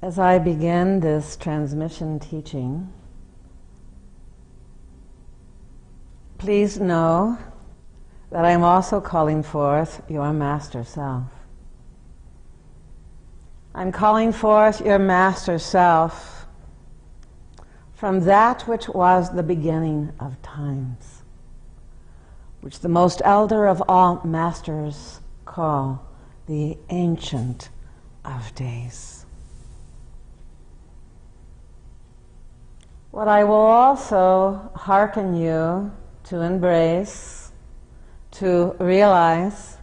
As I begin this transmission teaching, please know that I'm also calling forth your Master Self. I'm calling forth your Master Self from that which was the beginning of times, which the most elder of all masters call the Ancient of Days. What I will also hearken you to embrace, to realize,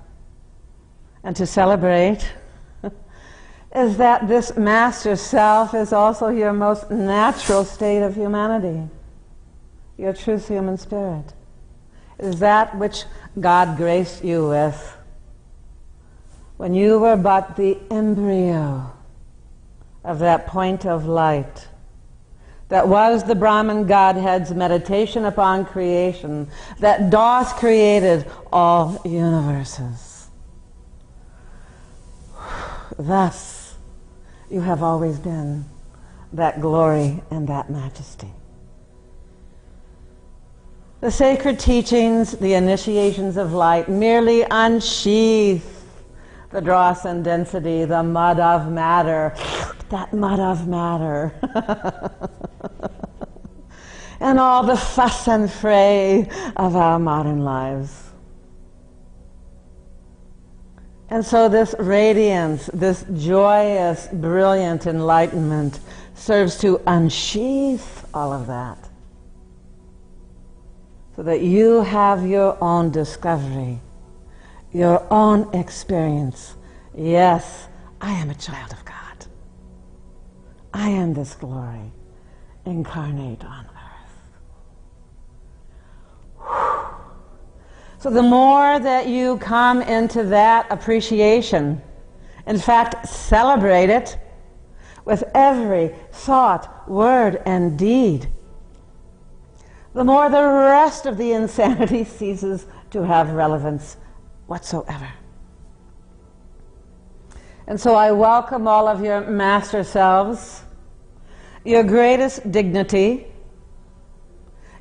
and to celebrate is that this Master Self is also your most natural state of humanity, your truth human spirit. It is that which God graced you with when you were but the embryo of that point of light that was the Brahman Godhead's meditation upon creation, that doth created all universes. Thus, you have always been that glory and that majesty. The sacred teachings, the initiations of light, merely unsheath the dross and density, the mud of matter, that mud of matter, and all the fuss and fray of our modern lives. And so this radiance, this joyous, brilliant enlightenment serves to unsheath all of that, so that you have your own discovery, your own experience. Yes, I am a child of God. I am this glory incarnate on earth. So the more that you come into that appreciation, in fact, celebrate it with every thought, word, and deed, the more the rest of the insanity ceases to have relevance whatsoever. And so I welcome all of your master selves, your greatest dignity,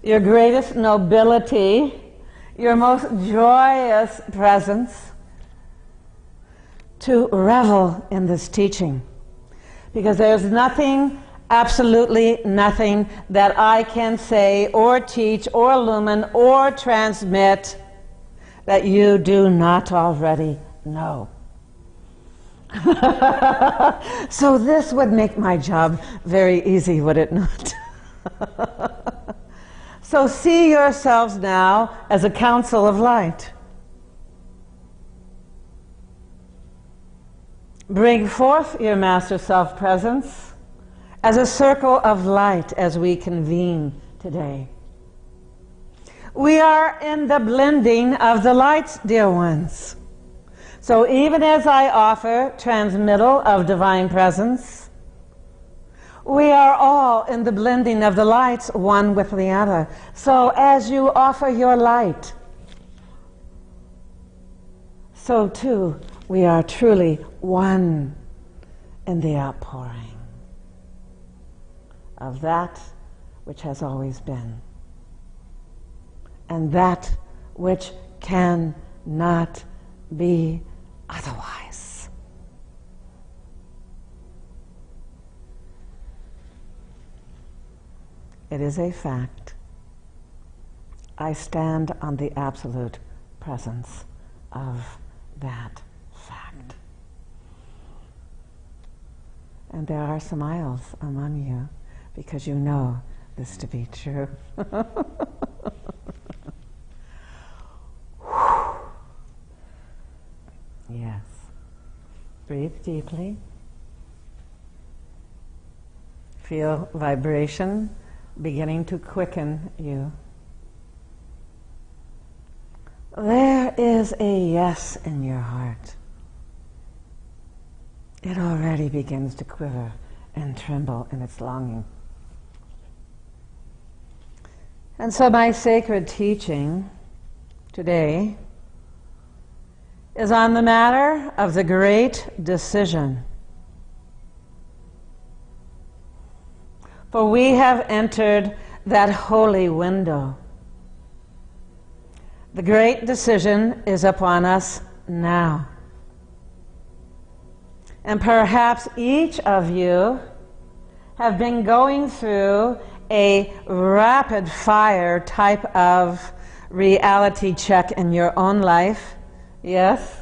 your greatest nobility, your most joyous presence, to revel in this teaching. Because there's nothing, absolutely nothing, that I can say or teach or illumine or transmit that you do not already know. So this would make my job very easy, would it not? So see yourselves now as a council of light. Bring forth your Master Self-presence as a circle of light as we convene today. We are in the blending of the lights, dear ones. So even as I offer transmittal of divine presence, we are all in the blending of the lights, one with the other. So as you offer your light, so too we are truly one in the outpouring of that which has always been, and that which cannot be otherwise. It is a fact. I stand on the absolute presence of that fact. And there are smiles among you because you know this to be true. Yes. Breathe deeply. Feel vibration beginning to quicken you. There is a yes in your heart. It already begins to quiver and tremble in its longing. And so my sacred teaching today is on the matter of the great decision. For we have entered that holy window. The great decision is upon us now. And perhaps each of you have been going through a rapid fire type of reality check in your own life. Yes?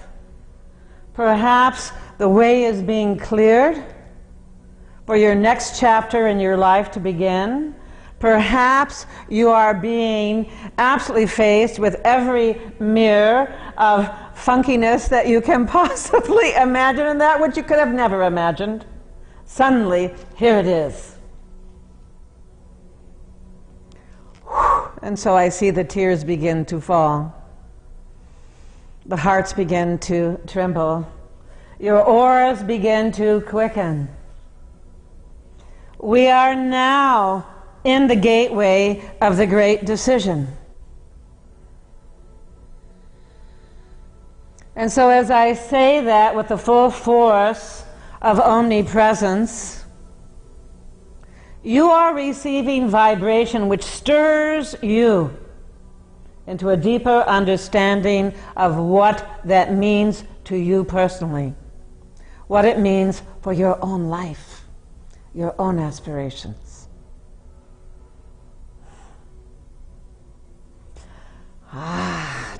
Perhaps the way is being cleared for your next chapter in your life to begin. Perhaps you are being absolutely faced with every mirror of funkiness that you can possibly imagine, and that which you could have never imagined. Suddenly, here it is. And so I see the tears begin to fall. The hearts begin to tremble. Your auras begin to quicken. We are now in the gateway of the great decision. And so as I say that with the full force of omnipresence, you are receiving vibration which stirs you into a deeper understanding of what that means to you personally, what it means for your own life, your own aspirations.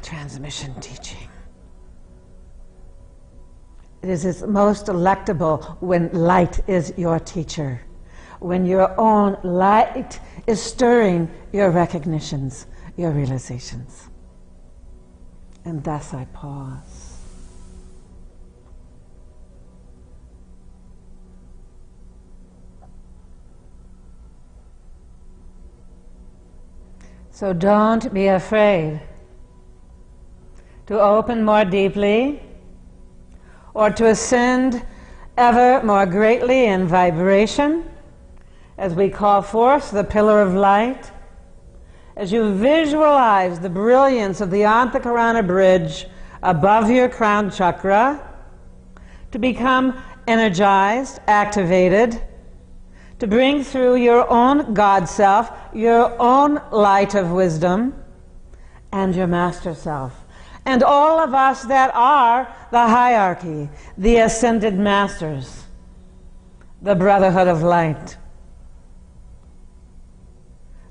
Transmission teaching. It is its most delectable when light is your teacher, when your own light is stirring your recognitions, your realizations. And thus I pause. So don't be afraid to open more deeply or to ascend ever more greatly in vibration as we call forth the pillar of light, as you visualize the brilliance of the Antakarana bridge above your crown chakra to become energized, activated, to bring through your own God self, your own light of wisdom, and your master self. And all of us that are the hierarchy, the ascended masters, the brotherhood of light.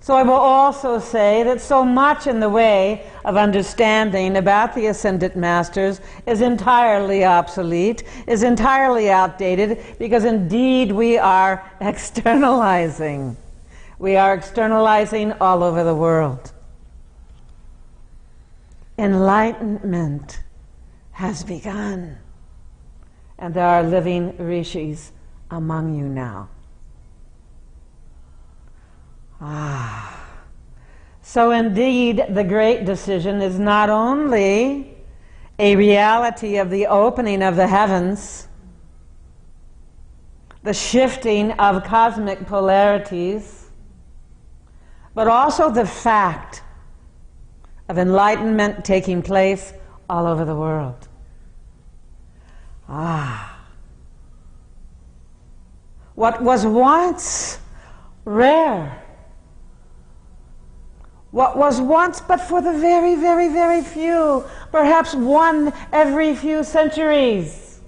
So I will also say that so much in the way of understanding about the ascended masters is entirely obsolete, is entirely outdated, because indeed we are externalizing. We are externalizing all over the world. Enlightenment has begun, and there are living rishis among you now. So indeed, the great decision is not only a reality of the opening of the heavens, the shifting of cosmic polarities, but also the fact of enlightenment taking place all over the world. What was once rare, what was once but for the very, very, very few, perhaps one every few centuries,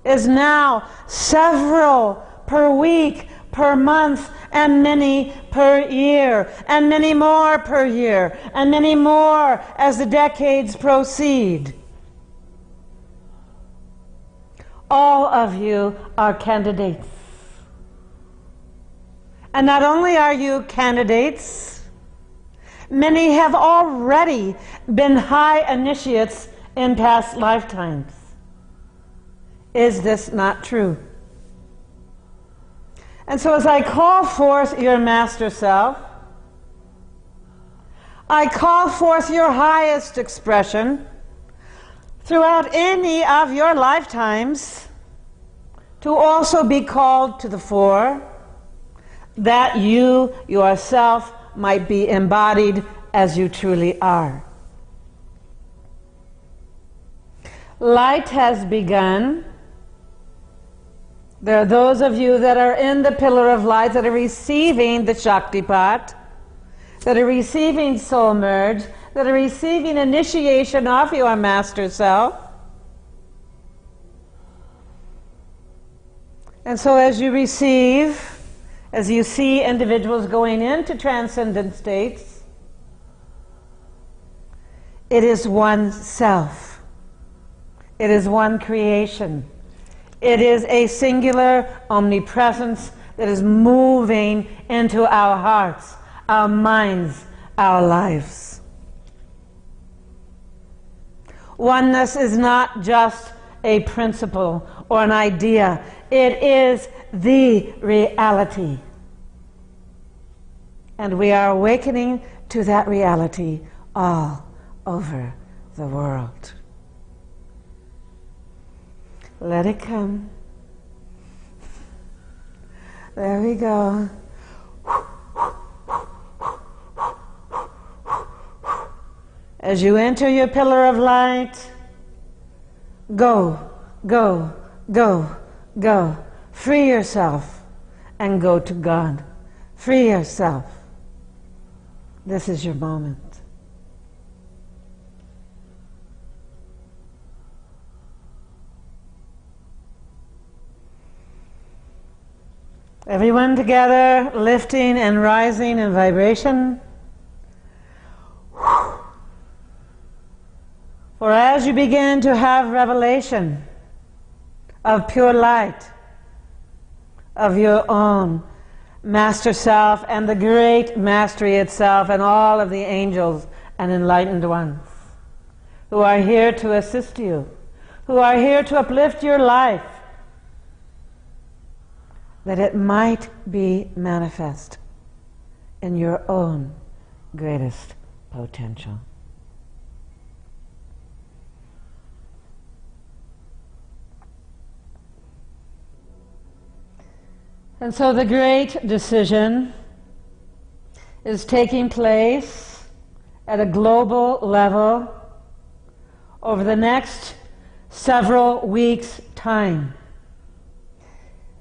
is now several per week, per month, and many per year, and many more per year, and many more as the decades proceed. All of you are candidates. And not only are you candidates, many have already been high initiates in past lifetimes. Is this not true? And so as I call forth your master self, I call forth your highest expression throughout any of your lifetimes to also be called to the fore, that you yourself might be embodied as you truly are. Light has begun There are those of you that are in the pillar of light that are receiving the Shaktipat, that are receiving soul merge, that are receiving initiation of your master self. And so as you receive, as you see individuals going into transcendent states, it is one self. It is one creation. It is a singular omnipresence that is moving into our hearts, our minds, our lives. Oneness is not just a principle or an idea. It is the reality. And we are awakening to that reality all over the world. Let it come. There we go. As you enter your pillar of light, go, go, go, go. Free yourself and go to God. Free yourself. This is your moment. Everyone together, lifting and rising in vibration. For as you begin to have revelation of pure light, of your own master self and the great mastery itself and all of the angels and enlightened ones who are here to assist you, who are here to uplift your life, that it might be manifest in your own greatest potential. And so the great decision is taking place at a global level over the next several weeks' time.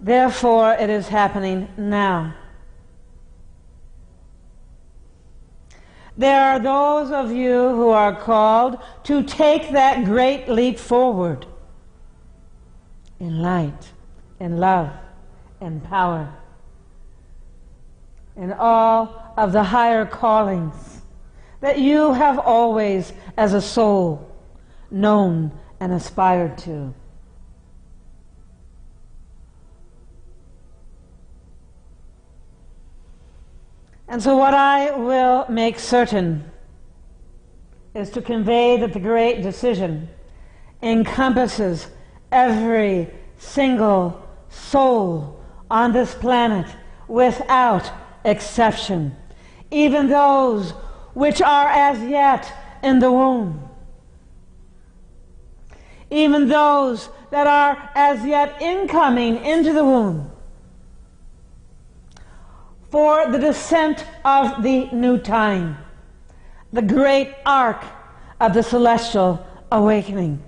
Therefore, it is happening now. There are those of you who are called to take that great leap forward in light, in love, in power, in all of the higher callings that you have always, as a soul, known and aspired to. And so what I will make certain is to convey that the great decision encompasses every single soul on this planet without exception, even those which are as yet in the womb, even those that are as yet incoming into the womb, for the descent of the new time, the great arc of the celestial awakening.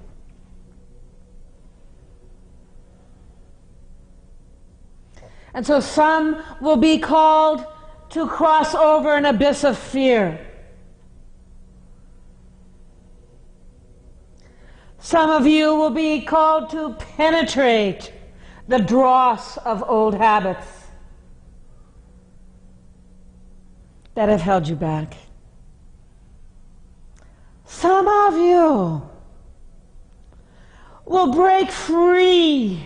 And so some will be called to cross over an abyss of fear. Some of you will be called to penetrate the dross of old habits that have held you back. Some of you will break free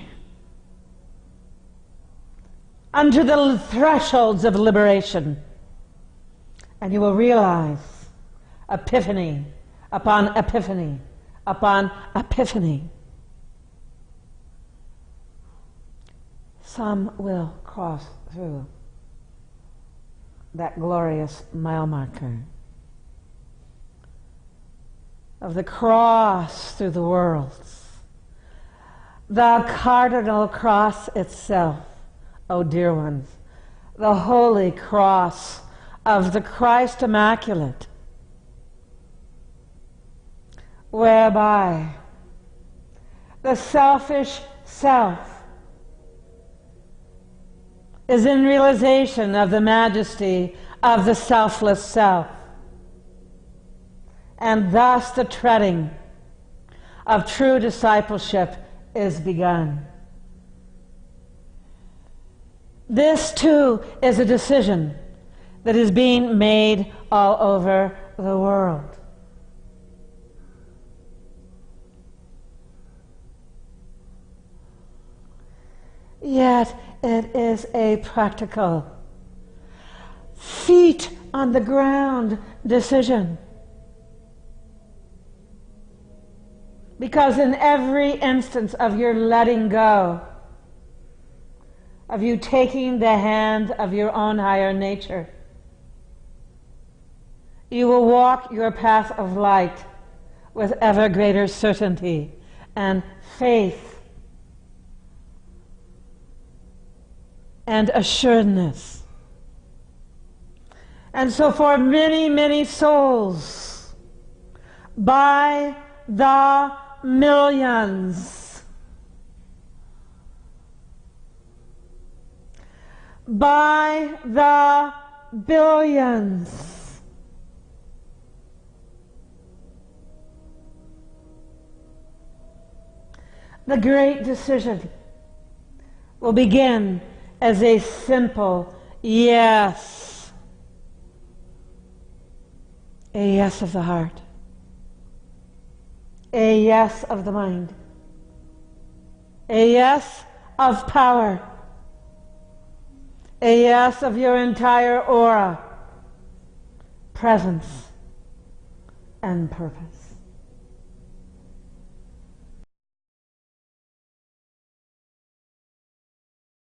unto the thresholds of liberation, and you will realize epiphany upon epiphany upon epiphany. Some will cross through that glorious mile marker of the cross through the worlds, the cardinal cross itself, oh dear ones, the holy cross of the Christ Immaculate, whereby the selfish self is in realization of the majesty of the selfless self. And thus the treading of true discipleship is begun. This too is a decision that is being made all over the world. Yet it is a practical, feet on the ground decision. Because in every instance of your letting go, of you taking the hand of your own higher nature, you will walk your path of light with ever greater certainty and faith and assuredness. And so for many, many souls, by the millions, by the billions, the great decision will begin as a simple yes. A yes of the heart. A yes of the mind. A yes of power. A yes of your entire aura, presence, and purpose.